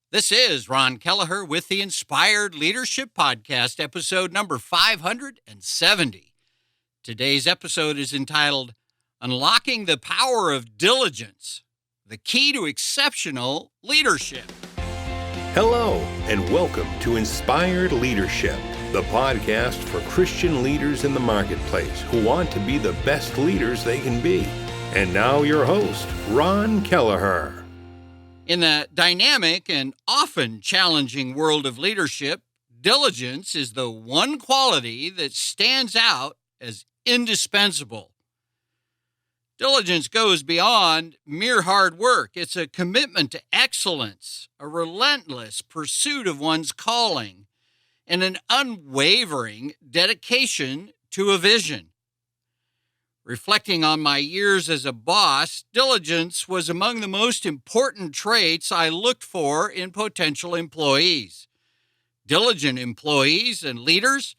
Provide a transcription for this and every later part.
This is Ron Kelleher with the Inspired Leadership Podcast, episode number 570. Today's episode is entitled Unlocking the Power of Diligence, the Key to Exceptional Leadership. Hello, and welcome to Inspired Leadership, the podcast for Christian leaders in the marketplace who want to be the best leaders they can be. And now your host, Ron Kelleher. In the dynamic and often challenging world of leadership, diligence is the one quality that stands out as indispensable. Diligence goes beyond mere hard work. It's a commitment to excellence, a relentless pursuit of one's calling, and an unwavering dedication to a vision. Reflecting on my years as a boss, diligence was among the most important traits I looked for in potential employees. Diligent employees and leaders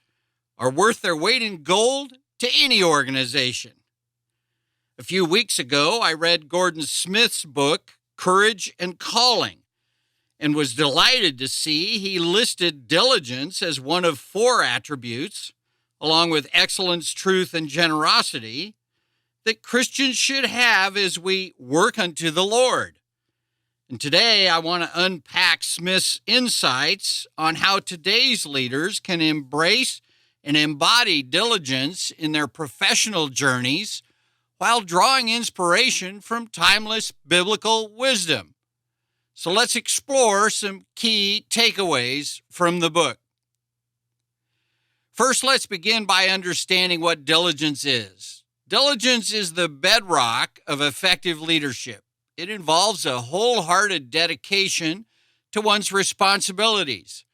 are worth their weight in gold to any organization. A few weeks ago, I read Gordon Smith's book, Courage and Calling, and was delighted to see he listed diligence as one of 4 attributes, along with excellence, truth, and generosity, that Christians should have as we work unto the Lord. And today I want to unpack Smith's insights on how today's leaders can embrace and embody diligence in their professional journeys while drawing inspiration from timeless biblical wisdom. So let's explore some key takeaways from the book. First, let's begin by understanding what diligence is. Diligence is the bedrock of effective leadership. It involves a wholehearted dedication to one's responsibilities,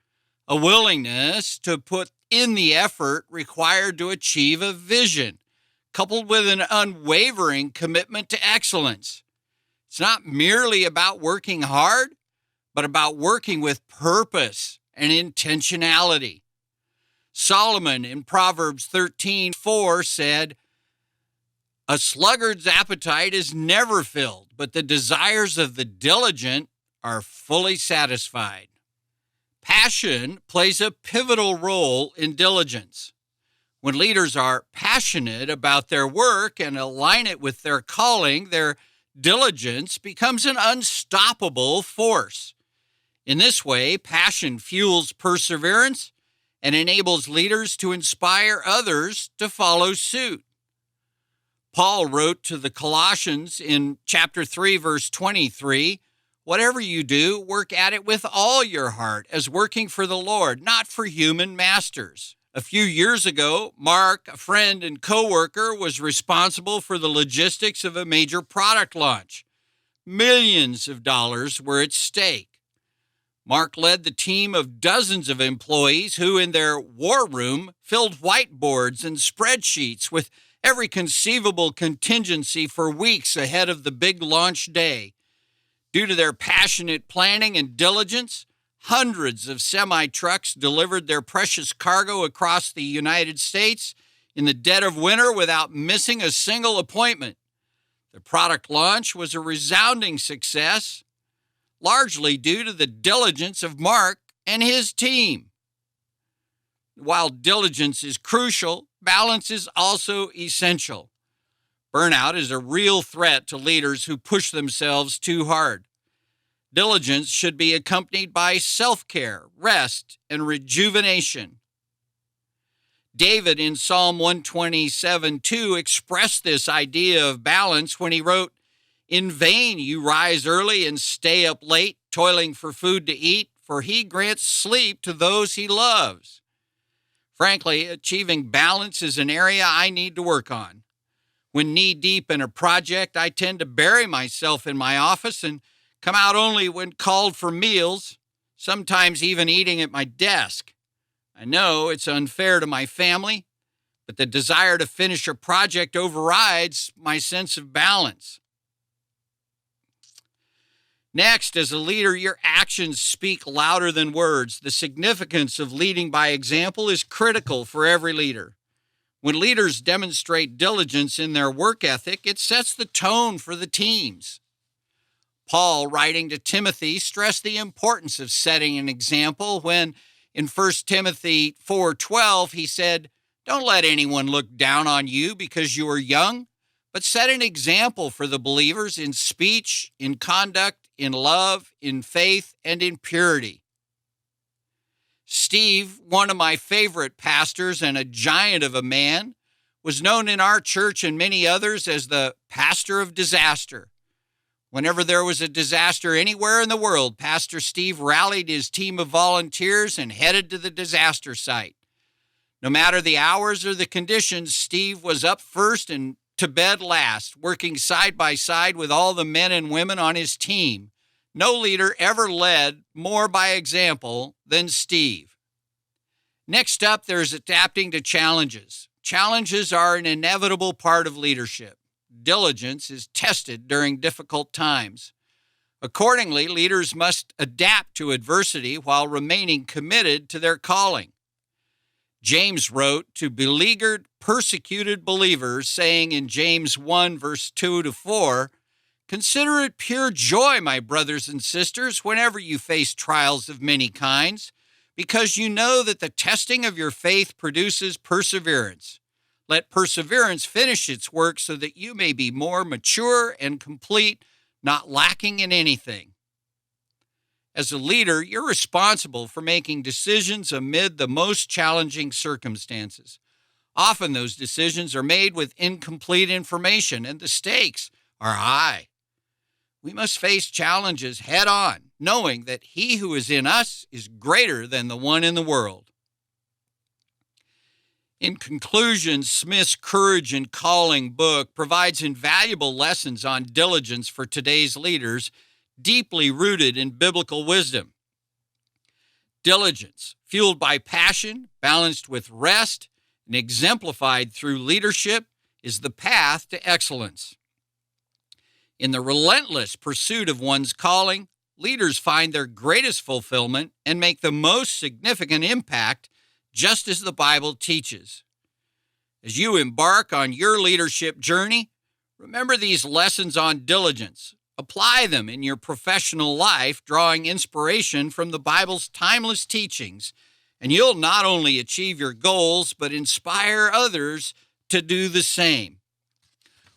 a willingness to put in the effort required to achieve a vision, coupled with an unwavering commitment to excellence. It's not merely about working hard, but about working with purpose and intentionality. Solomon in Proverbs 13:4 said, "A sluggard's appetite is never filled, but the desires of the diligent are fully satisfied." Passion plays a pivotal role in diligence. When leaders are passionate about their work and align it with their calling, their diligence becomes an unstoppable force. In this way, passion fuels perseverance and enables leaders to inspire others to follow suit. Paul wrote to the Colossians in chapter 3, verse 23, "Whatever you do, work at it with all your heart, as working for the Lord, not for human masters." A few years ago, Mark, a friend and coworker, was responsible for the logistics of a major product launch. Millions of dollars were at stake. Mark led the team of dozens of employees who, in their war room, filled whiteboards and spreadsheets with every conceivable contingency for weeks ahead of the big launch day. Due to their passionate planning and diligence, hundreds of semi-trucks delivered their precious cargo across the United States in the dead of winter without missing a single appointment. The product launch was a resounding success, largely due to the diligence of Mark and his team. While diligence is crucial, balance is also essential. Burnout is a real threat to leaders who push themselves too hard. Diligence should be accompanied by self-care, rest, and rejuvenation. David in Psalm 127:2 expressed this idea of balance when he wrote, "In vain you rise early and stay up late, toiling for food to eat, for he grants sleep to those he loves." Frankly, achieving balance is an area I need to work on. When knee-deep in a project, I tend to bury myself in my office and come out only when called for meals, sometimes even eating at my desk. I know it's unfair to my family, but the desire to finish a project overrides my sense of balance. Next, as a leader, your actions speak louder than words. The significance of leading by example is critical for every leader. When leaders demonstrate diligence in their work ethic, it sets the tone for the teams. Paul, writing to Timothy, stressed the importance of setting an example when in 1 Timothy 4:12 he said, "Don't let anyone look down on you because you are young, but set an example for the believers in speech, in conduct, in love, in faith, and in purity." Steve, one of my favorite pastors and a giant of a man, was known in our church and many others as the pastor of disaster. Whenever there was a disaster anywhere in the world, Pastor Steve rallied his team of volunteers and headed to the disaster site. No matter the hours or the conditions, Steve was up first and to bed last, working side by side with all the men and women on his team. No leader ever led more by example than Steve. Next up, there's adapting to challenges. Challenges are an inevitable part of leadership. Diligence is tested during difficult times. Accordingly, leaders must adapt to adversity while remaining committed to their calling. James wrote to beleaguered, persecuted believers, saying in James 1, verse 2-4, "Consider it pure joy, my brothers and sisters, whenever you face trials of many kinds, because you know that the testing of your faith produces perseverance. Let perseverance finish its work so that you may be more mature and complete, not lacking in anything." As a leader, you're responsible for making decisions amid the most challenging circumstances. Often those decisions are made with incomplete information, and the stakes are high. We must face challenges head on, knowing that he who is in us is greater than the one in the world. In conclusion, Smith's Courage and Calling book provides invaluable lessons on diligence for today's leaders, deeply rooted in biblical wisdom. Diligence, fueled by passion, balanced with rest, and exemplified through leadership, is the path to excellence. In the relentless pursuit of one's calling, leaders find their greatest fulfillment and make the most significant impact, just as the Bible teaches. As you embark on your leadership journey, remember these lessons on diligence. Apply them in your professional life, drawing inspiration from the Bible's timeless teachings, and you'll not only achieve your goals, but inspire others to do the same.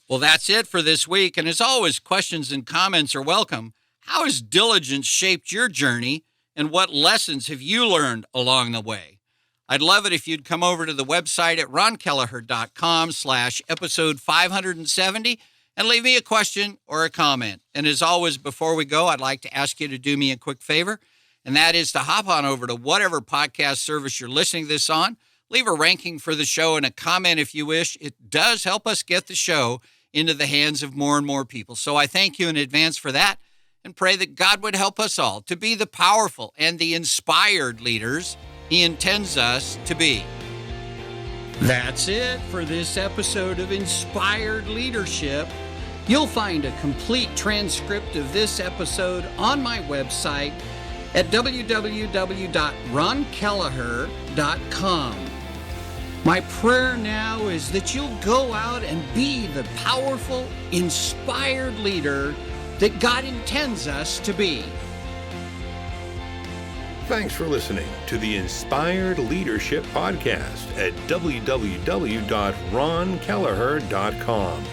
Well, that's it for this week, and as always, questions and comments are welcome. How has diligence shaped your journey, and what lessons have you learned along the way? I'd love it if you'd come over to the website at ronkelleher.com/episode 570 and leave me a question or a comment. And as always, before we go, I'd like to ask you to do me a quick favor, and that is to hop on over to whatever podcast service you're listening to this on. Leave a ranking for the show and a comment if you wish. It does help us get the show into the hands of more and more people. So I thank you in advance for that and pray that God would help us all to be the powerful and the inspired leaders He intends us to be. That's it for this episode of Inspired Leadership. You'll find a complete transcript of this episode on my website at www.ronkelleher.com. My prayer now is that you'll go out and be the powerful, inspired leader that God intends us to be. Thanks for listening to the Inspired Leadership Podcast at www.ronkelleher.com.